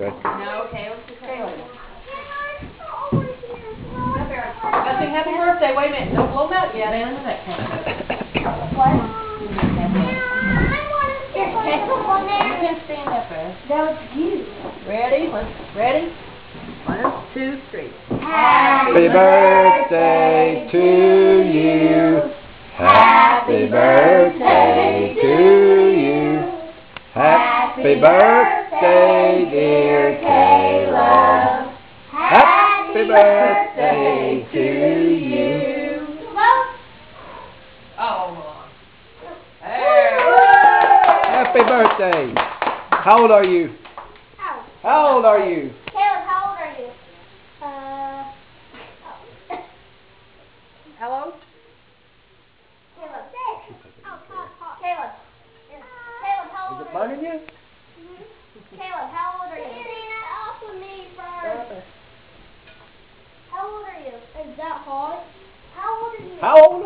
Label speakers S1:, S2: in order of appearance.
S1: birthday.
S2: No, Caleb. Caleb. I sing happy birthday. Wait a minute. Don't blow them out yet. What? You can stand up there.
S3: That was you.
S2: Ready? Ready? 1, 2, 3.
S1: Happy birthday to you. Happy birthday to you. Happy birthday, dear Caleb. Happy birthday to you.
S2: Oh,
S1: Happy birthday. How old are you? How old are you?
S3: Caleb, how old are you?
S2: Hello?
S3: Caleb. Caleb. Caleb, how old
S1: Is it
S3: are you?
S1: bugging you?
S3: Caleb, how old are you? Off of me first. How old are you? Is that hard? How old are you?
S1: How old